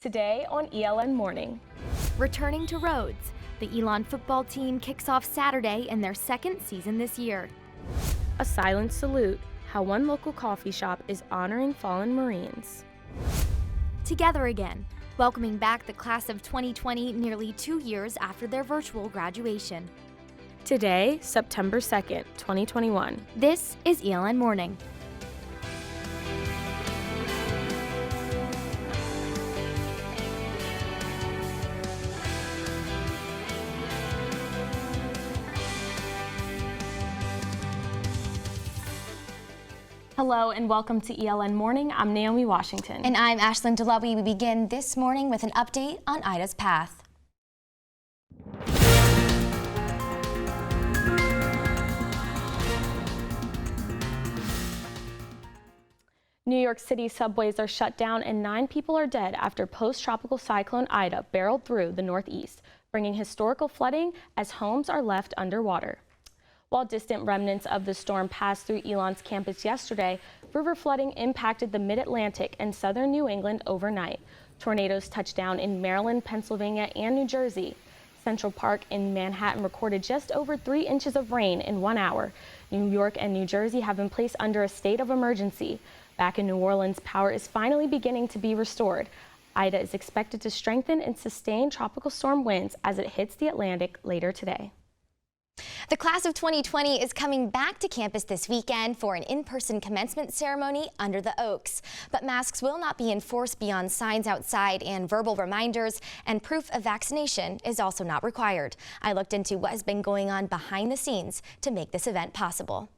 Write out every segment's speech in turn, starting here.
Today on ELN Morning. Returning to Rhodes, the Elon football team kicks off Saturday in their second season this year. A silent salute, how one local coffee shop is honoring fallen Marines. Together again, welcoming back the class of 2020 nearly 2 years after their virtual graduation. Today, September 2nd, 2021. This is ELN Morning. Hello and welcome to ELN Morning. I'm Naomi Washington. And I'm Ashlyn DeLoughy. We begin this morning with an update on Ida's path. New York City subways are shut down and 9 people are dead after post-tropical cyclone Ida barreled through the Northeast, bringing historical flooding as homes are left underwater. While distant remnants of the storm passed through Elon's campus yesterday, river flooding impacted the mid-Atlantic and southern New England overnight. Tornadoes touched down in Maryland, Pennsylvania, and New Jersey. Central Park in Manhattan recorded just over 3 inches of rain in 1 hour. New York and New Jersey have been placed under a state of emergency. Back in New Orleans, power is finally beginning to be restored. Ida is expected to strengthen and sustain tropical storm winds as it hits the Atlantic later today. The class of 2020 is coming back to campus this weekend for an in-person commencement ceremony under the Oaks. But masks will not be enforced beyond signs outside and verbal reminders, and proof of vaccination is also not required. I looked into what has been going on behind the scenes to make this event possible.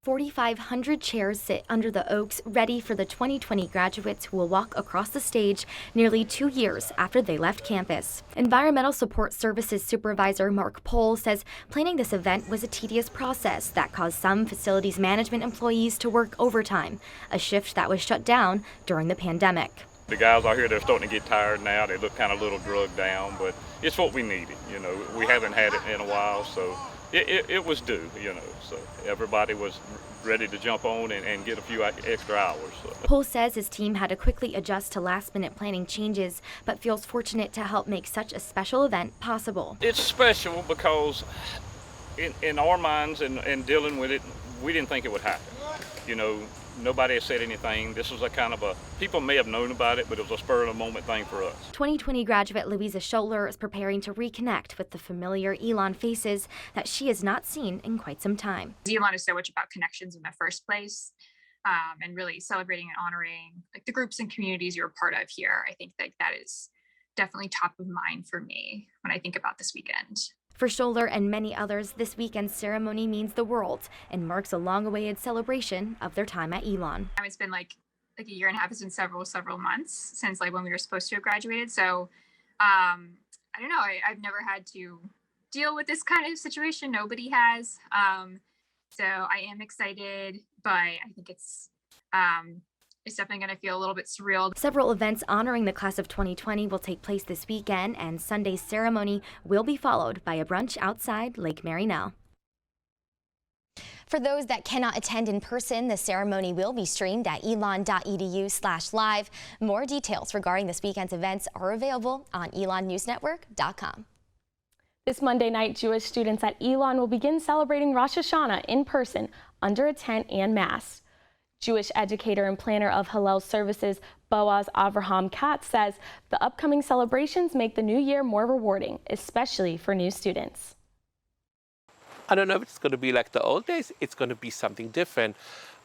4,500 chairs sit under the Oaks, ready for the 2020 graduates who will walk across the stage nearly 2 years after they left campus. Environmental Support Services Supervisor Mark Pohl says planning this event was a tedious process that caused some facilities management employees to work overtime, a shift that was shut down during the pandemic. The guys out here, they're starting to get tired now. They look kind of a little drugged down, but it's what we needed. You know, we haven't had it in a while, so it was due, you know. So everybody was ready to jump on and get a few extra hours. So. Pohl says his team had to quickly adjust to last-minute planning changes, but feels fortunate to help make such a special event possible. It's special because in our minds and dealing with it, we didn't think it would happen. You know, nobody has said anything. This was a kind of a, people may have known about it, but it was a spur-of-the-moment thing for us. 2020 graduate Louisa Scholler is preparing to reconnect with the familiar Elon faces that she has not seen in quite some time. Elon is so much about connections in the first place, and really celebrating and honoring like the groups and communities you're a part of here. I think that is definitely top of mind for me when I think about this weekend. For Scholler and many others, this weekend's ceremony means the world and marks a long-awaited celebration of their time at Elon. It's been like a year and a half. It's been several months since like when we were supposed to have graduated. So I don't know. I've never had to deal with this kind of situation. Nobody has. So I am excited, but I think it's definitely going to feel a little bit surreal. Several events honoring the class of 2020 will take place this weekend, and Sunday's ceremony will be followed by a brunch outside Lake Marynell. For those that cannot attend in person, the ceremony will be streamed at elon.edu/live. More details regarding this weekend's events are available on elonnewsnetwork.com. This Monday night, Jewish students at Elon will begin celebrating Rosh Hashanah in person under a tent and mask. Jewish educator and planner of Hillel services, Boaz Avraham Katz, says the upcoming celebrations make the new year more rewarding, especially for new students. I don't know if it's going to be like the old days. It's going to be something different,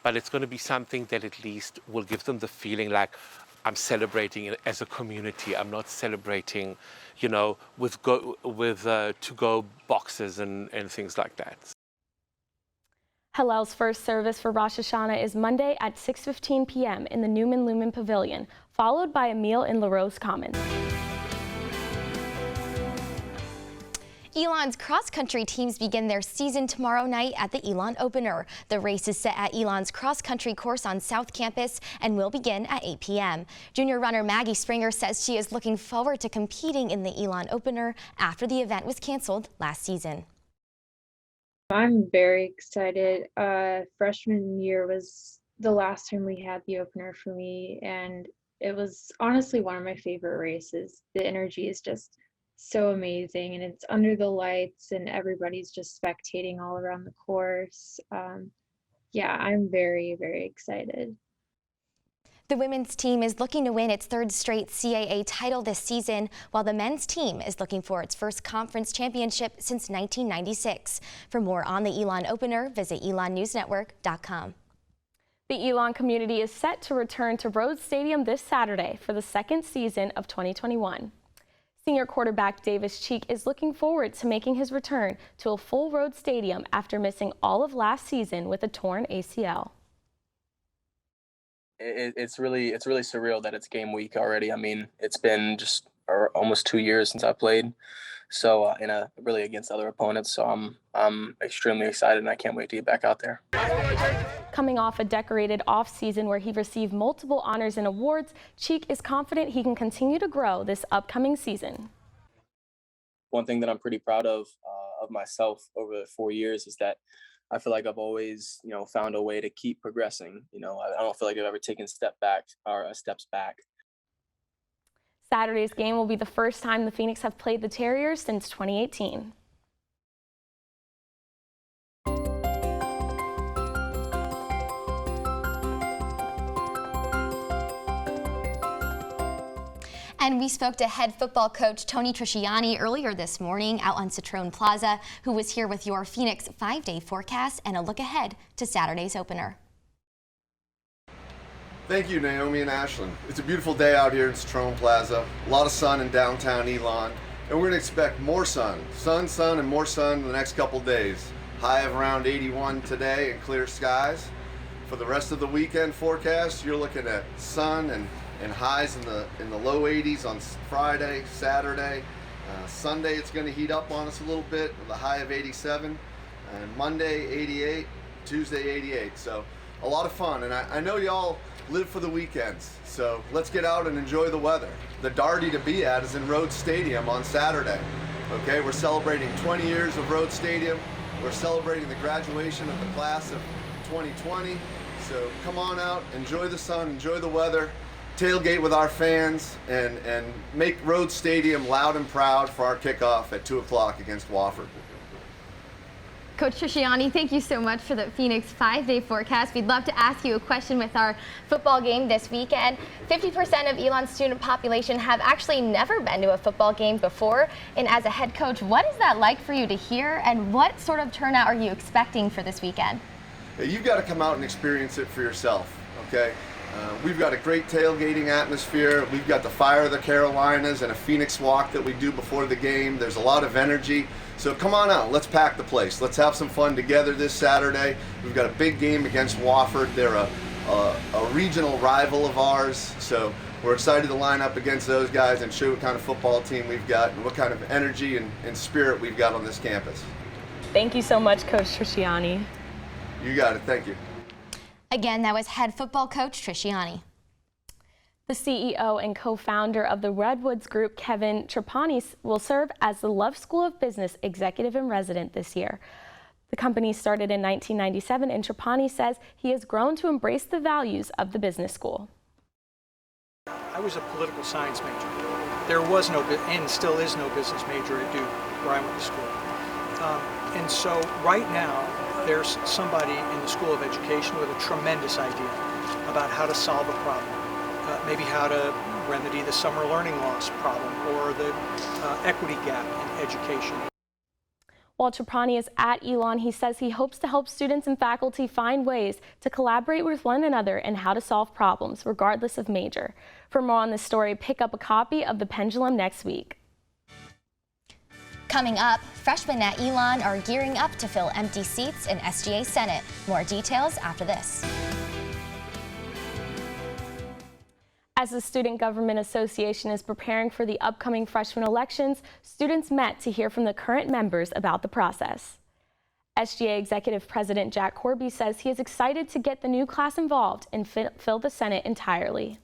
but it's going to be something that at least will give them the feeling like I'm celebrating it as a community. I'm not celebrating, you know, with to-go boxes and things like that. Hillel's first service for Rosh Hashanah is Monday at 6:15 p.m. in the Newman Lumen Pavilion, followed by a meal in LaRose Commons. Elon's cross-country teams begin their season tomorrow night at the Elon Opener. The race is set at Elon's cross-country course on South Campus and will begin at 8 p.m. Junior runner Maggie Springer says she is looking forward to competing in the Elon Opener after the event was canceled last season. I'm very excited. Freshman year was the last time we had the opener for me, and it was honestly one of my favorite races. The energy is just so amazing, and it's under the lights, and everybody's just spectating all around the course. Yeah, I'm very, very excited. The women's team is looking to win its third straight CAA title this season, while the men's team is looking for its first conference championship since 1996. For more on the Elon Opener, visit elonnewsnetwork.com. The Elon community is set to return to Rhodes Stadium this Saturday for the second season of 2021. Senior quarterback Davis Cheek is looking forward to making his return to a full Rhodes Stadium after missing all of last season with a torn ACL. It's really surreal that it's game week already. I mean, it's been just almost 2 years since I played, so really against other opponents. So I'm extremely excited, and I can't wait to get back out there. Coming off a decorated off-season where he received multiple honors and awards, Cheek is confident he can continue to grow this upcoming season. One thing that I'm pretty proud of myself over the 4 years is that I feel like I've always, found a way to keep progressing. I don't feel like I've ever taken steps back. Saturday's game will be the first time the Phoenix have played the Terriers since 2018. And we spoke to head football coach Tony Trisciani earlier this morning out on Citroen Plaza, who was here with your Phoenix 5-day forecast and a look ahead to Saturday's opener. Thank you, Naomi and Ashlyn. It's a beautiful day out here in Citroen Plaza. A lot of sun in downtown Elon, and we're going to expect more sun, and more sun in the next couple days. High of around 81 today and clear skies. For the rest of the weekend forecast, you're looking at sun and highs in the low 80s on Friday, Saturday. Sunday it's going to heat up on us a little bit with a high of 87, and Monday 88, Tuesday 88. So a lot of fun, and I know y'all live for the weekends, so let's get out and enjoy the weather. The Darty to be at is in Rhodes Stadium on Saturday. Okay, we're celebrating 20 years of Rhodes Stadium. We're celebrating the graduation of the class of 2020. So come on out, enjoy the sun, enjoy the weather. Tailgate with our fans and make Rhodes Stadium loud and proud for our kickoff at 2 o'clock against Wofford. Coach Trisciani, thank you so much for the Phoenix 5-day forecast. We'd love to ask you a question with our football game this weekend. 50% of Elon's student population have actually never been to a football game before. And as a head coach, what is that like for you to hear, and what sort of turnout are you expecting for this weekend? You've got to come out and experience it for yourself, okay? We've got a great tailgating atmosphere. We've got the Fire of the Carolinas and a Phoenix walk that we do before the game. There's a lot of energy. So come on out. Let's pack the place. Let's have some fun together this Saturday. We've got a big game against Wofford. They're a regional rival of ours. So we're excited to line up against those guys and show what kind of football team we've got and what kind of energy and spirit we've got on this campus. Thank you so much, Coach Trisciani. You got it. Thank you. Again, that was head football coach Trisciani. The CEO and co-founder of the Redwoods Group, Kevin Trapani, will serve as the Love School of Business Executive in Resident this year. The company started in 1997, and Trapani says he has grown to embrace the values of the business school. I was a political science major. There was no, and still is no business major at Duke, where I went to school. And so right now, there's somebody in the School of Education with a tremendous idea about how to solve a problem. Maybe how to remedy the summer learning loss problem or the equity gap in education. While Trapani is at Elon, he says he hopes to help students and faculty find ways to collaborate with one another and how to solve problems, regardless of major. For more on this story, pick up a copy of The Pendulum next week. Coming up, freshmen at Elon are gearing up to fill empty seats in SGA Senate. More details after this. As the Student Government Association is preparing for the upcoming freshman elections, students met to hear from the current members about the process. SGA Executive President Jack Corby says he is excited to get the new class involved and fill the Senate entirely.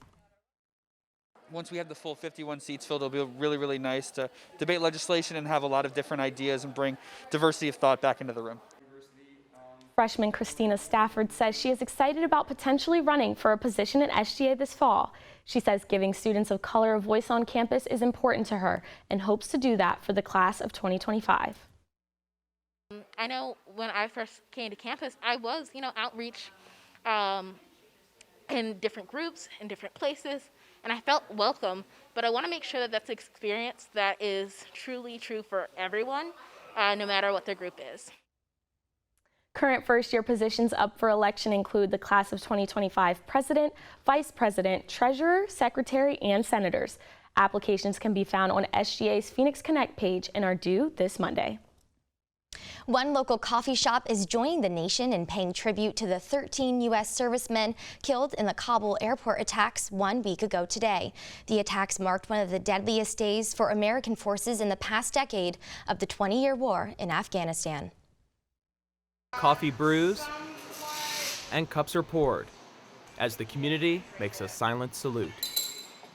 Once we have the full 51 seats filled, it'll be really, really nice to debate legislation and have a lot of different ideas and bring diversity of thought back into the room. Freshman Christina Stafford says she is excited about potentially running for a position at SGA this fall. She says giving students of color a voice on campus is important to her and hopes to do that for the class of 2025. I know when I first came to campus, I was, outreach in different groups, in different places, and I felt welcome, but I want to make sure that that's an experience that is truly true for everyone, no matter what their group is. Current first-year positions up for election include the class of 2025 president, vice president, treasurer, secretary, and senators. Applications can be found on SGA's Phoenix Connect page and are due this Monday. One local coffee shop is joining the nation in paying tribute to the 13 U.S. servicemen killed in the Kabul airport attacks 1 week ago today. The attacks marked one of the deadliest days for American forces in the past decade of the 20-year war in Afghanistan. Coffee brews and cups are poured as the community makes a silent salute.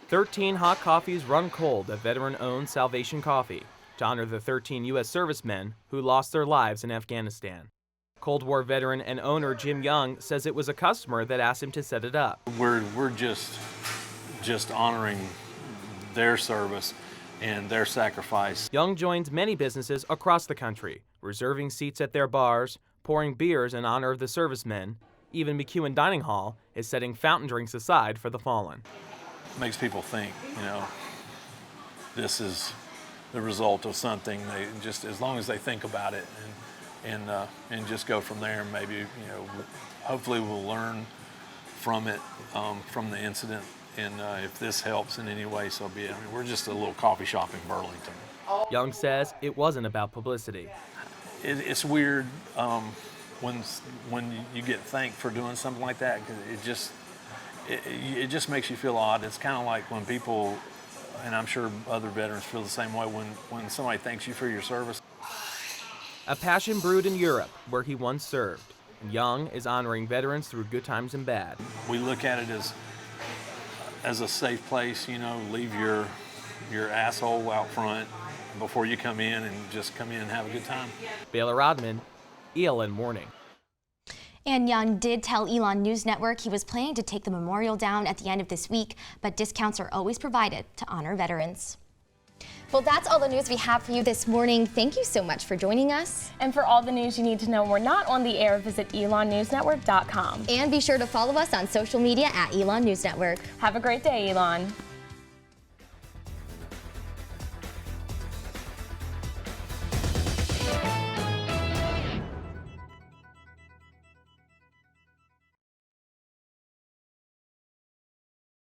13 hot coffees run cold at veteran-owned Salvation Coffee to honor the 13 U.S. servicemen who lost their lives in Afghanistan. Cold War veteran and owner Jim Young says it was a customer that asked him to set it up. We're just honoring their service and their sacrifice. Young joins many businesses across the country, reserving seats at their bars, pouring beers in honor of the servicemen. Even McEwen Dining Hall is setting fountain drinks aside for the fallen. It makes people think, this is the result of something. They just, as long as they think about it and just go from there, maybe, hopefully we'll learn from it, from the incident. And if this helps in any way, so be it. We're just a little coffee shop in Burlington. Young says it wasn't about publicity. It's weird when you get thanked for doing something like that, because it just makes you feel odd. It's kind of like when people, and I'm sure other veterans feel the same way, when somebody thanks you for your service. A passion brewed in Europe, where he once served. Young is honoring veterans through good times and bad. We look at it as a safe place, leave your asshole out front before you come in, and just come in and have a good time. Baylor Rodman, ELN Morning. And Young did tell Elon News Network he was planning to take the memorial down at the end of this week, but discounts are always provided to honor veterans. Well, that's all the news we have for you this morning. Thank you so much for joining us. And for all the news you need to know we're not on the air, visit elonnewsnetwork.com. And be sure to follow us on social media at Elon News Network. Have a great day, Elon.